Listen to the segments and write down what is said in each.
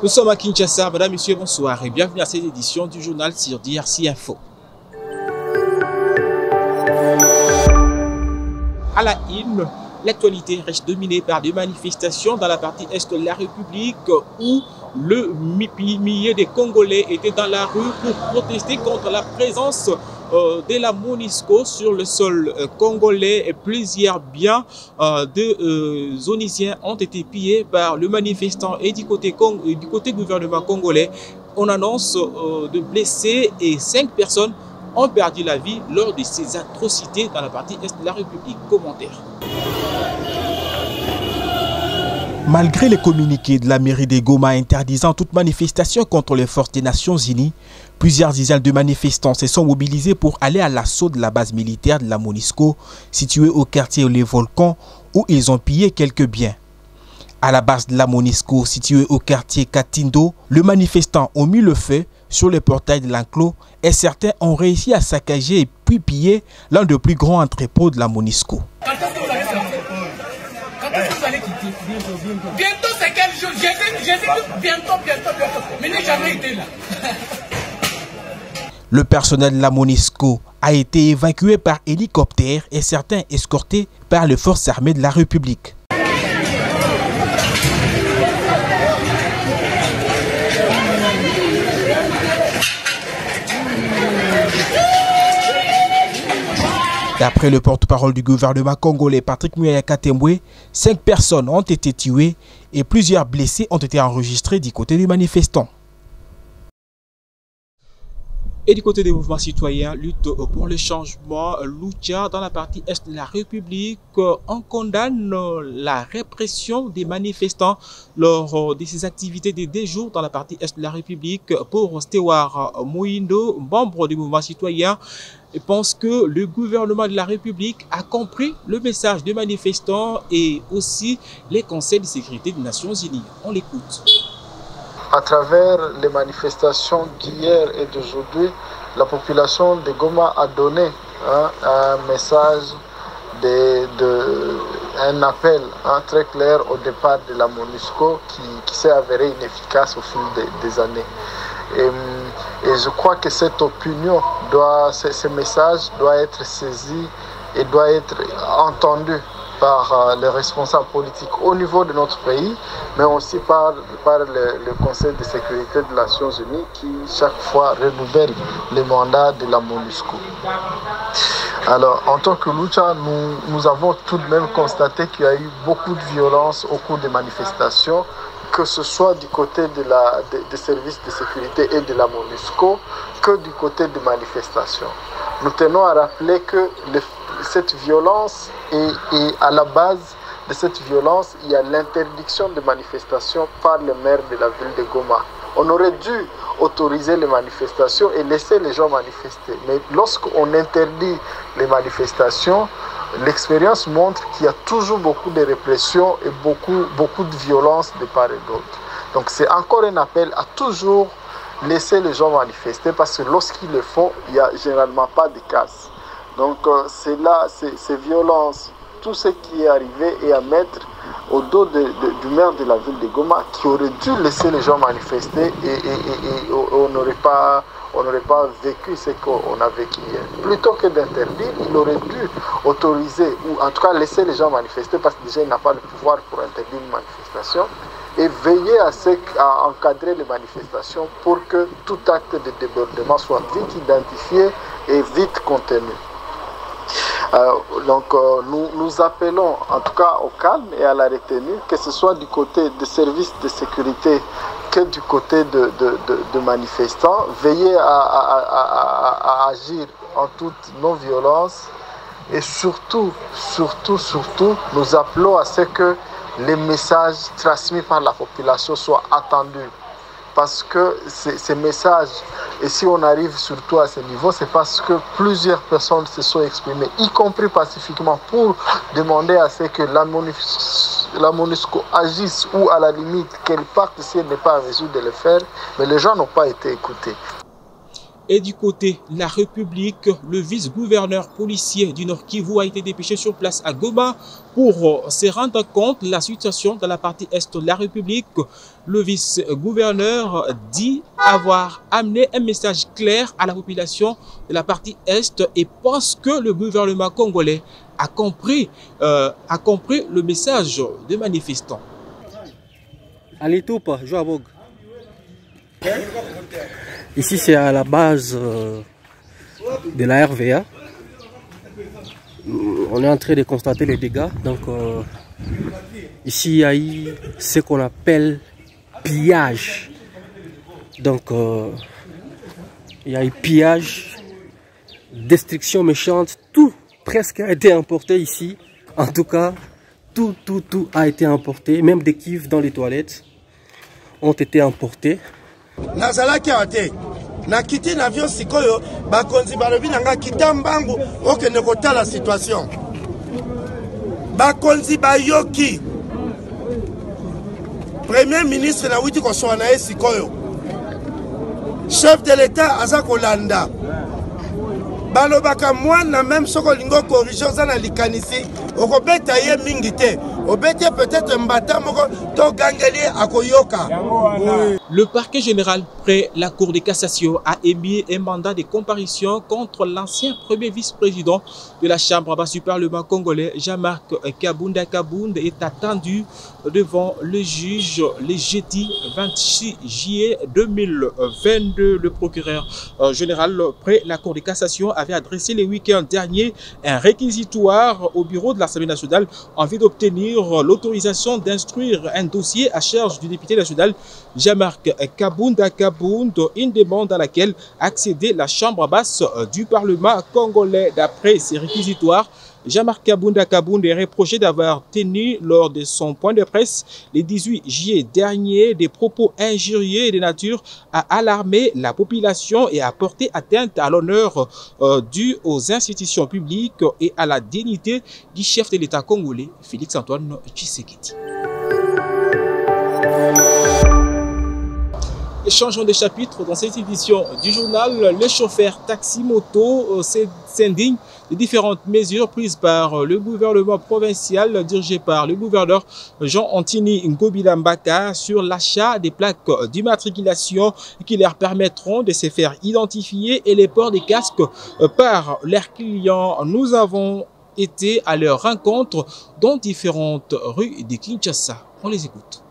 Nous sommes à Kinshasa, mesdames, messieurs, bonsoir et bienvenue à cette édition du journal sur DRC Info. À la une, l'actualité reste dominée par des manifestations dans la partie est de la République où le millier des Congolais étaient dans la rue pour protester contre la présence de la MONUSCO sur le sol congolais. Et plusieurs biens de Onisiens ont été pillés par le manifestant. Et du côté gouvernement congolais, on annonce de blessés et 5 personnes ont perdu la vie lors de ces atrocités dans la partie est de la République. Commentaire. Malgré les communiqués de la mairie de Goma interdisant toute manifestation contre les forces des Nations Unies, plusieurs dizaines de manifestants se sont mobilisés pour aller à l'assaut de la base militaire de la MONUSCO située au quartier Les Volcans où ils ont pillé quelques biens. À la base de la MONUSCO située au quartier Katindo, les manifestants ont mis le feu sur le portail de l'enclos et certains ont réussi à saccager et puis piller l'un des plus grands entrepôts de la MONUSCO. Bientôt c'est quel jour? J'ai dit bientôt, mais n'ai jamais été là. Le personnel de la MONUSCO a été évacué par hélicoptère et certains escortés par les forces armées de la République. D'après le porte-parole du gouvernement congolais Patrick Muyaya Katembwe, 5 personnes ont été tuées et plusieurs blessés ont été enregistrés du côté des manifestants. Et du côté des mouvements citoyens, lutte pour le changement, Lucha dans la partie est de la République, on condamne la répression des manifestants lors de ces activités de 2 jours dans la partie est de la République. Pour Stewart Moindo, membre du mouvement citoyen, pense que le gouvernement de la République a compris le message des manifestants et aussi les conseils de sécurité des Nations Unies. On l'écoute. À travers les manifestations d'hier et d'aujourd'hui, la population de Goma a donné un message, un appel très clair au départ de la MONUSCO qui s'est avéré inefficace au fil des années. Et je crois que cette opinion, ce message doit être saisi et doit être entendu par les responsables politiques au niveau de notre pays, mais aussi par le Conseil de sécurité des Nations Unies qui chaque fois renouvelle les mandats de la MONUSCO. Alors, en tant que Lucha, nous avons tout de même constaté qu'il y a eu beaucoup de violence au cours des manifestations, que ce soit du côté des services de sécurité et de la MONUSCO, que du côté des manifestations. Nous tenons à rappeler que cette violence et à la base de cette violence, il y a l'interdiction de manifestations par le maire de la ville de Goma. On aurait dû autoriser les manifestations et laisser les gens manifester. Mais lorsqu'on interdit les manifestations, l'expérience montre qu'il y a toujours beaucoup de répression et beaucoup de violence de part et d'autre. Donc c'est encore un appel à toujours laisser les gens manifester parce que lorsqu'ils le font, il n'y a généralement pas de casse. Donc c'est là, ces violences, tout ce qui est arrivé est à mettre au dos du maire de la ville de Goma qui aurait dû laisser les gens manifester et on n'aurait pas vécu ce qu'on a vécu hier. Plutôt que d'interdire, il aurait dû autoriser ou en tout cas laisser les gens manifester parce que déjà il n'a pas le pouvoir pour interdire une manifestation et veiller à encadrer les manifestations pour que tout acte de débordement soit vite identifié et vite contenu. Donc nous appelons en tout cas au calme et à la retenue, que ce soit du côté des services de sécurité que du côté de manifestants, veiller à agir en toute non-violence et surtout, nous appelons à ce que les messages transmis par la population soient attendus. Parce que ces messages, et si on arrive surtout à ce niveau, c'est parce que plusieurs personnes se sont exprimées, y compris pacifiquement, pour demander à ce que la MONUSCO agisse ou à la limite qu'elle parte si elle n'est pas en mesure de le faire, mais les gens n'ont pas été écoutés. Et du côté de la République, le vice-gouverneur policier du Nord Kivu a été dépêché sur place à Goma pour se rendre compte de la situation dans la partie est de la République. Le vice-gouverneur dit avoir amené un message clair à la population de la partie est et pense que le gouvernement congolais a compris le message des manifestants. Allez, tout pas, joue à Vogue. Ici, c'est à la base de la RVA. On est en train de constater les dégâts. Donc, ici, il y a eu ce qu'on appelle pillage. Donc, il y a eu pillage, destruction méchante. Tout presque a été emporté ici. En tout cas, tout a été emporté. Même des cuves dans les toilettes ont été emportés. Nazalaki ate na kiti na avion sikoyo bakonzi balobi nanga kitambangu okende kotala situation bakonzi bayoki premier ministre na witi kosoa na ye sikoyo chef de l'état aza kolanda balobaka mwana même soko lingo corrige oza na likanisi okobeta ye mingi te obete peut-être mbata moko to gangeli akoyoka. Le parquet général près la Cour de cassation a émis un mandat de comparution contre l'ancien premier vice-président de la Chambre basse du Parlement congolais, Jean-Marc Kabunda Kabunda, est attendu devant le juge le jeudi 26 juillet 2022. Le procureur général près la Cour de cassation avait adressé le week-end dernier un réquisitoire au bureau de l'Assemblée nationale en vue d'obtenir l'autorisation d'instruire un dossier à charge du député national Jean-Marc Kabunda Kabunda, une demande à laquelle accédait la Chambre basse du Parlement congolais. D'après ces réquisitoires, Jean-Marc Kabunda Kabunda est reproché d'avoir tenu lors de son point de presse le 18 juillet dernier des propos injurieux et de nature à alarmer la population et à porter atteinte à l'honneur dû aux institutions publiques et à la dignité du chef de l'État congolais, Félix-Antoine Tshisekedi. Changeons de chapitre dans cette édition du journal. Les chauffeurs taxi-moto s'indignent des différentes mesures prises par le gouvernement provincial dirigé par le gouverneur Jean-Antini Ngobilambaka sur l'achat des plaques d'immatriculation qui leur permettront de se faire identifier et les ports des casques par leurs clients. Nous avons été à leur rencontre dans différentes rues de Kinshasa. On les écoute.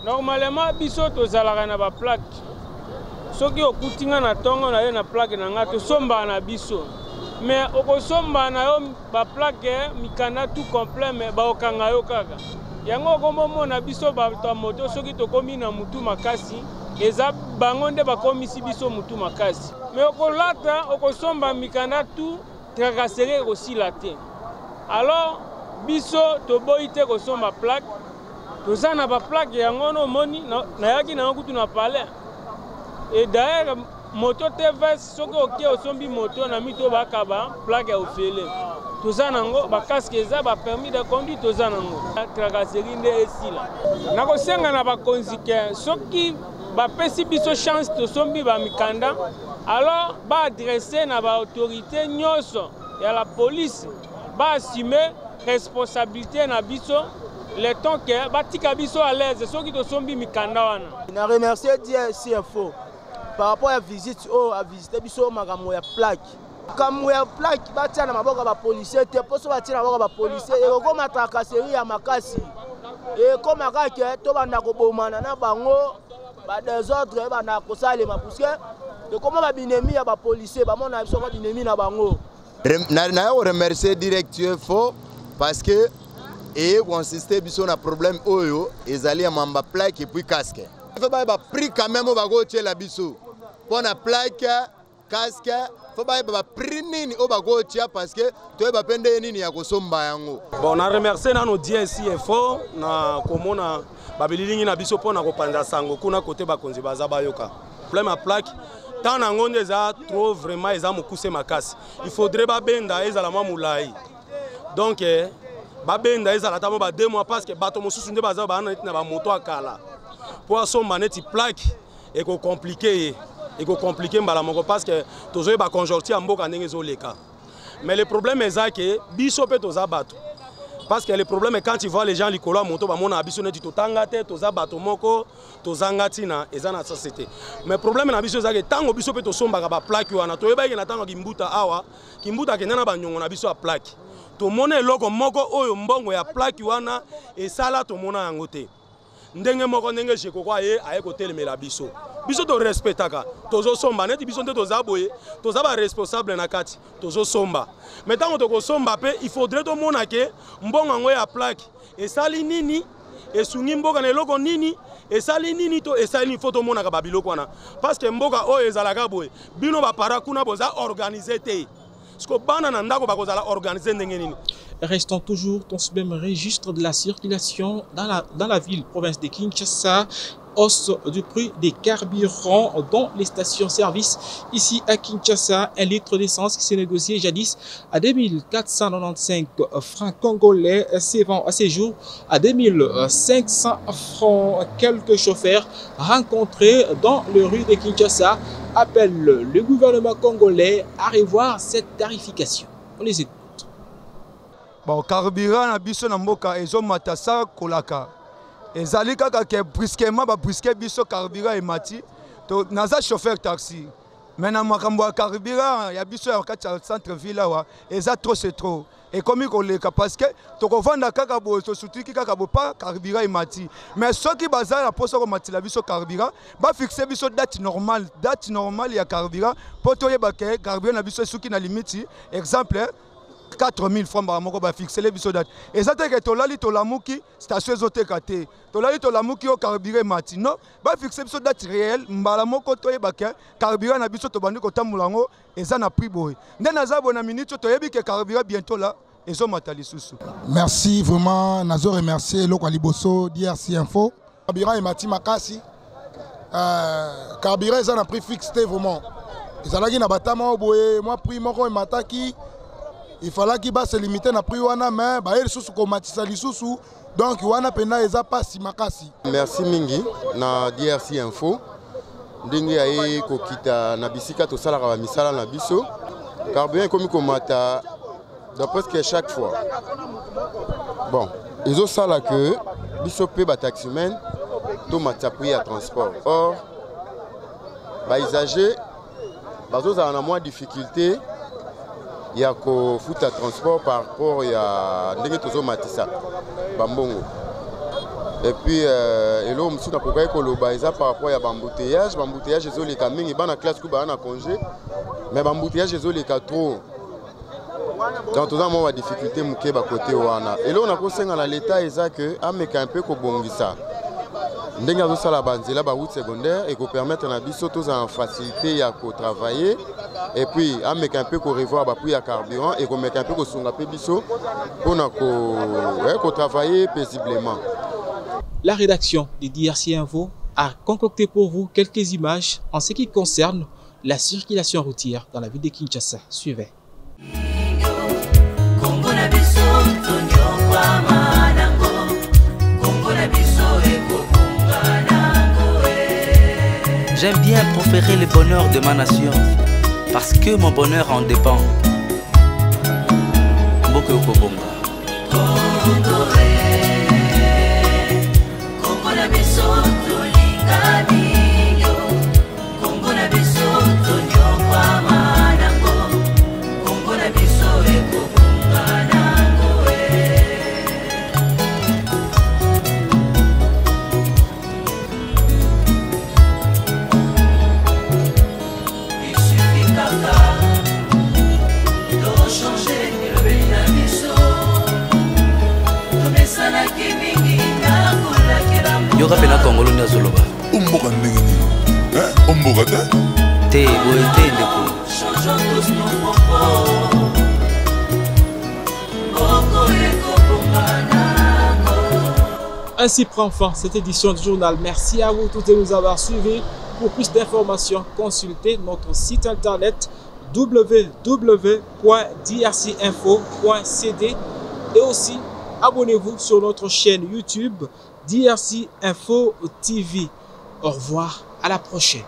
Normalement, biso tozalaka na ba plaque. Soki okutinga na tongo na ye na plaque na nga to somba na biso. Mais okosomba na yo ba plaque mikanda tout complet mais ba okanga yo kaka. Yango komomo na biso ba moto soki tokomi na mutu makasi eza bango nde bakomisi biso mutu makasi. Mais okolata okosomba mikanda tout tracasserie aussi la te. Alors biso toboyi te kosomba plaque. Toza na ba plaque yango no moni na yaki na kutu na palais. Et d'ailleurs moto TV soki okie osombi moto na mito bakaba plaque ya ofele. Toza nango ba casque eza ba permis de conduire toza nango. Tracasserie nde esila. Na kosenga na ba konzike soki ba pesi biso chance tosombi ba mikanda alors ba adresser na ba autorité nyonso ya la police ba assumer responsabilité na biso. Le temps que batika biso à l'aise, ceux qui te sont mis mikanda wana. Na remercier DSCFO par rapport à visite à visiter biso makambo ya plaque. Comme ya plaque batia na maboka ba policier te poso batia na maboka ba policier et ko matracasserie ya makasi. Et comme akake to banda ko bomana na bango ba désordre ba na ko salema parce que de comment ba binemi ya ba policier ba mona biso ba binemi na bango. Na remercier DSCFO parce que et consisté biso na problème oyo ezali mamba plaque et puis casque. Faut ba prix quand même ba go tie la biso. Pour na plaque, casque, faut ba prix nini o ba go tie parce que to ba pende nini ya kosomba yango. Bon na remercier na no DSCFO na komona ba bililingi na biso pona ko panza sango kuna côté ba konzi baza bayoka. Problème à plaque tant na ngonde za trop vraiment eza mokuse makasi. Il faudrait ba benda ezala mamulai. Donc babenda ezala tamo ba 2 mois parce que bato mosusu nde baza ba na moto akala pour asomba neti plaque et ko compliqué et compliqué parce que tous les conjonctifs en boka mais le problème est que biso pe toza bato parce que le problème est quand tu vois les gens likolo moto ba mona biso neti totanga te toza bato moko tozanga tina eza na société mais problème na biso ezake tango biso pe tosomba ba plaque wana to yeba ke na tango kimbuta awa kimbuta ke na ba nyongo na biso a plaque to mona eloko moko oyo mbongo ya plaque wana esala to mona yango te ndenge moko ndenge jeko kwa ye aye kotelemela biso biso to respectaka tozo somba neti biso nte toza boye toza ba responsable na kati tozo somba mais tango to ko somba pe il faudrait to mona ke mbongo yango ya plaque esali nini esungi mboka na eloko nini esali nini to esali photo mona ka babiloko wana parce que mboka oyo ezalaka boye bino ba para kuna boza organiser te sko bana na ndako bakozala organiser ndenge nini. Restons toujours dans ce même registre de la circulation dans la ville, province de Kinshasa. Hausse du prix des carburants dans les stations-service. Ici à Kinshasa, un litre d'essence qui s'est négocié jadis à 2495 francs congolais se vend à ces jours à 2500 francs. Quelques chauffeurs rencontrés dans les rues de Kinshasa appellent le gouvernement congolais à revoir cette tarification. On les écoute. Bon, carburant na biso na mboka ezo matasa kolaka. Ezali kaka ke brusquement ba brusquer biso carburant emati. To naza chauffeur taxi. Mais na makambo ya carburant ya biso ya kati ya centre ville wa eza trop c'est trop. Et comme koleka parce que to ko vanda kaka bo to sutuki kaka bo pa carburant emati. Mais ceux qui bazar la poso ko matila biso carburant ba fixer biso date normale ya carburant pour to yeba ke carburant na biso suki na limite exemple 4000 francs par mois, fixer les bisodates. Et ça, c'est que tolali tolamuki, station zotekate. Tolali tolamuki au carburant mati. Non, bah fixer bisodates réel. Mbalamoko toye baké, carburant na biso tobandi kota mulango. Et ça n'a pris boy. N'enazab on a minute toyebi que carburant bientôt là. Et ça matali sous. Merci vraiment, nazo remercier le Kwaliboso DRC Info. Carburant et mati makasi. Carburant ça n'a pris fixé vraiment. Et ça là qui n'a pas tellement boy. Moi prix moko et mataki. Il fallait qu'il se limite à prix wana mais ba il sous komatisa lisusu donc wana pena eza pasi makasi. Merci mingi na DRC Info. Ndenge aye kokita na bisika to sala ka misala na biso. Carburant comme komata d'après que chaque fois. Bon, ils ont ça là que biso pe ba taximen to mata prix à transport. Or ba usager bazo za na moins difficulté. Il y a un foot à transport par rapport à Ndegeto Matissa, Bambongo. Et puis, et là, on a pourquoi par rapport à l'embouteillage. L'embouteillage, ils ont les camions, ils sont en classe, ils sont en congé. Mais l'embouteillage, ils ont les trop. Donc, tout ça, on a des difficultés à côté. Et là, on a conseillé à l'État, que avec un peu de ça. Nous avons la banzela ba route secondaire et qui permettre à biso tous en facilité à travailler et puis avec un peu qu'on revoir ba prix à carburant et qu'on met un peu qu'on songa pe biso pour travailler paisiblement. La rédaction de DRC Info a concocté pour vous quelques images en ce qui concerne la circulation routière dans la ville de Kinshasa. Suivez. J'aime bien proférer le bonheur de ma nation parce que mon bonheur en dépend. Mboke Okobonga. Yoka pena Congolo ndia zoloba. Umboka ndenge nini? Umboka te? Te boete ndeko. Changeons tous nos propos. Ainsi prend fin cette édition du journal. Merci à vous tous de nous avoir suivis. Pour plus d'informations, consultez notre site internet www.drcinfo.cd et aussi abonnez-vous sur notre chaîne YouTube DRC Info TV. Au revoir, à la prochaine.